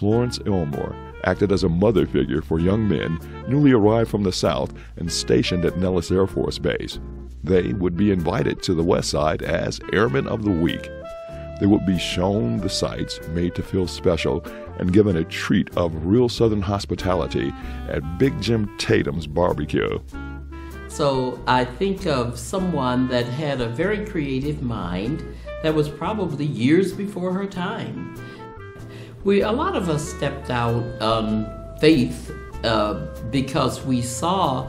Florence Elmore acted as a mother figure for young men newly arrived from the South and stationed at Nellis Air Force Base. They would be invited to the West Side as Airmen of the Week. They would be shown the sights, made to feel special, and given a treat of real Southern hospitality at Big Jim Tatum's barbecue. So I think of someone that had a very creative mind that was probably years before her time. A lot of us stepped out on faith because we saw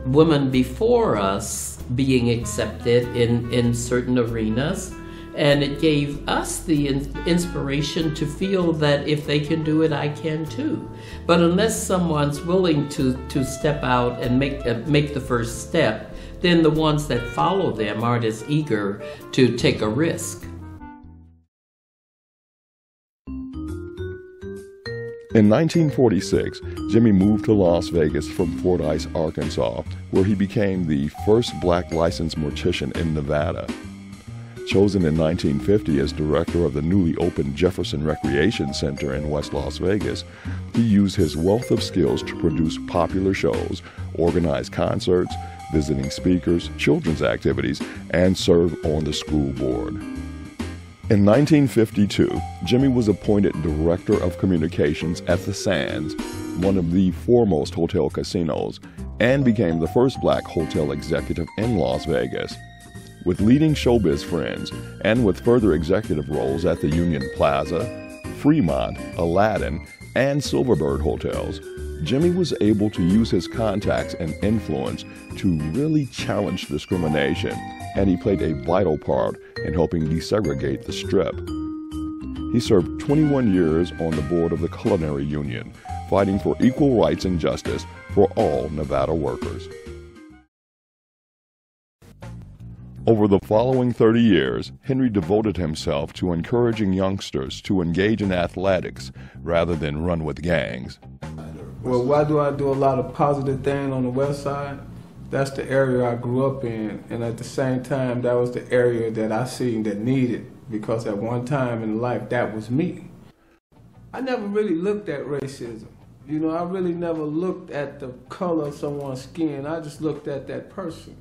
women before us being accepted in certain arenas, and it gave us the inspiration to feel that if they can do it, I can too. But unless someone's willing to step out and make the first step, then the ones that follow them aren't as eager to take a risk. In 1946, Jimmy moved to Las Vegas from Fordyce, Arkansas, where he became the first black licensed mortician in Nevada. Chosen in 1950 as director of the newly opened Jefferson Recreation Center in West Las Vegas, he used his wealth of skills to produce popular shows, organize concerts, visiting speakers, children's activities, and serve on the school board. In 1952, Jimmy was appointed Director of Communications at the Sands, one of the foremost hotel casinos, and became the first black hotel executive in Las Vegas. With leading showbiz friends and with further executive roles at the Union Plaza, Fremont, Aladdin, and Silverbird hotels, Jimmy was able to use his contacts and influence to really challenge discrimination, and he played a vital part in helping desegregate the Strip. He served 21 years on the board of the Culinary Union, fighting for equal rights and justice for all Nevada workers. Over the following 30 years, Henry devoted himself to encouraging youngsters to engage in athletics rather than run with gangs. Well, why do I do a lot of positive things on the West Side? That's the area I grew up in, and at the same time, that was the area that I seen that needed, because at one time in life, that was me. I never really looked at racism. You know, I really never looked at the color of someone's skin. I just looked at that person.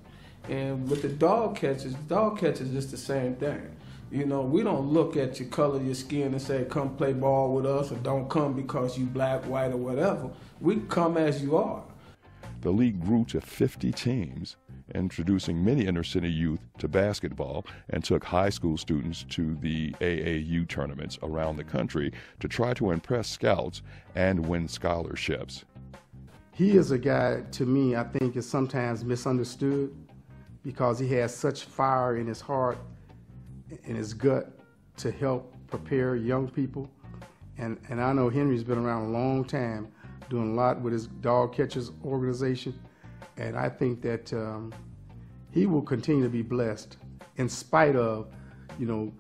And with the dog catchers is the same thing. You know, we don't look at your color of your skin and say, come play ball with us, or don't come because you black, white, or whatever. We come as you are. The league grew to 50 teams, introducing many inner-city youth to basketball, and took high school students to the AAU tournaments around the country to try to impress scouts and win scholarships. He is a guy, to me, I think is sometimes misunderstood because he has such fire in his heart, in his gut, to help prepare young people. And I know Henry's been around a long time, doing a lot with his dog catchers organization, and I think that he will continue to be blessed in spite of, you know,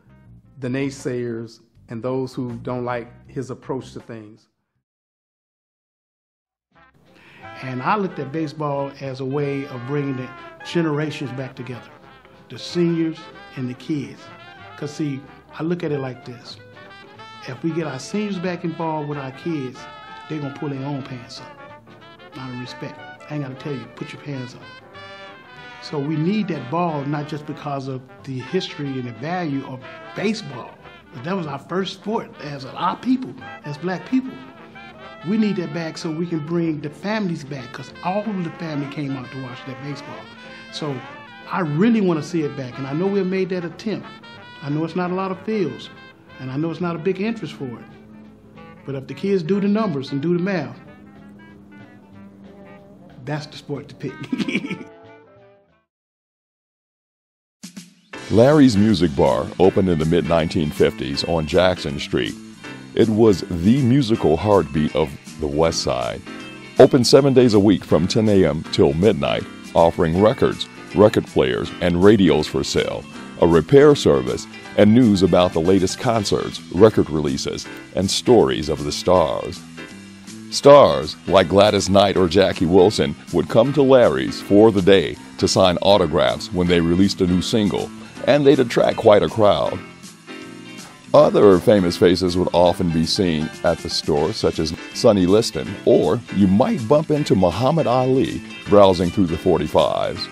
the naysayers and those who don't like his approach to things. And I looked at baseball as a way of bringing the generations back together, the seniors and the kids. Because see, I look at it like this. If we get our seniors back involved with our kids, they're going to pull their own pants up. Out of respect. I ain't got to tell you, put your pants up. So we need that ball, not just because of the history and the value of baseball. But that was our first sport as our people, as black people. We need that back so we can bring the families back, because all of the family came out to watch that baseball. So I really want to see it back, and I know we've made that attempt. I know it's not a lot of fields, and I know it's not a big interest for it. But if the kids do the numbers and do the math, that's the sport to pick. Larry's Music Bar opened in the mid-1950s on Jackson Street. It was the musical heartbeat of the West Side. Open 7 days a week from 10 a.m. till midnight, offering records, record players, and radios for sale, a repair service, and news about the latest concerts, record releases, and stories of the stars. Stars like Gladys Knight or Jackie Wilson would come to Larry's for the day to sign autographs when they released a new single, and they'd attract quite a crowd. Other famous faces would often be seen at the store, such as Sonny Liston, or you might bump into Muhammad Ali browsing through the 45s.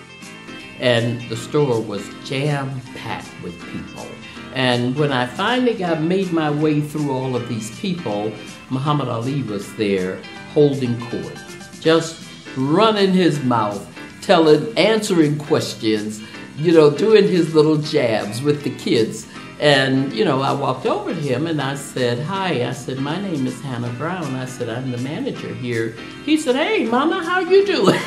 And the store was jam-packed with people. And when I finally made my way through all of these people, Muhammad Ali was there holding court, just running his mouth, answering questions, doing his little jabs with the kids. And, I walked over to him and I said, "Hi," I said, "My name is Hannah Brown." I said, "I'm the manager here." He said, "Hey, Mama, how you doing?"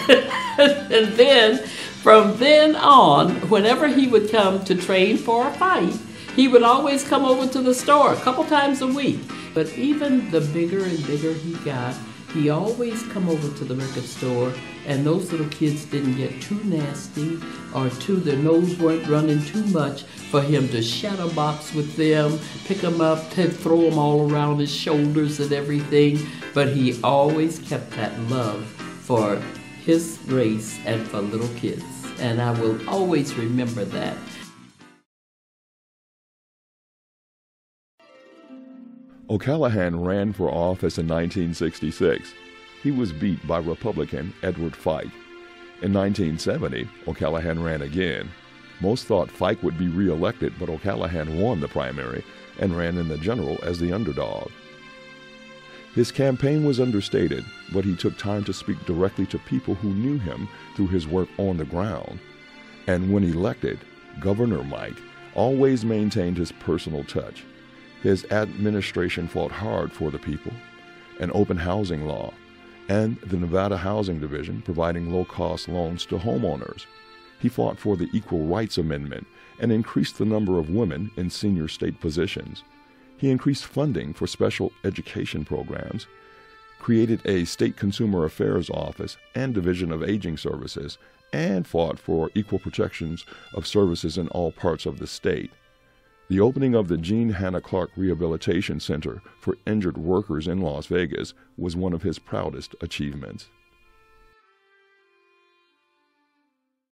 And then, from then on, whenever he would come to train for a fight, he would always come over to the store a couple times a week. But even the bigger and bigger he got, he always come over to the record store, and those little kids didn't get too nasty or their nose weren't running too much for him to shadow box with them, pick them up, throw them all around his shoulders and everything. But he always kept that love for his race and for little kids. And I will always remember that. O'Callaghan ran for office in 1966. He was beat by Republican Edward Fike. In 1970, O'Callaghan ran again. Most thought Fike would be re-elected, but O'Callaghan won the primary and ran in the general as the underdog. His campaign was understated, but he took time to speak directly to people who knew him through his work on the ground. And when elected, Governor Mike always maintained his personal touch. His administration fought hard for the people, an open housing law, and the Nevada Housing Division providing low-cost loans to homeowners. He fought for the Equal Rights Amendment and increased the number of women in senior state positions. He increased funding for special education programs, created a state consumer affairs office and division of aging services, and fought for equal protections of services in all parts of the state. The opening of the Jean Hannah Clark Rehabilitation Center for injured workers in Las Vegas was one of his proudest achievements.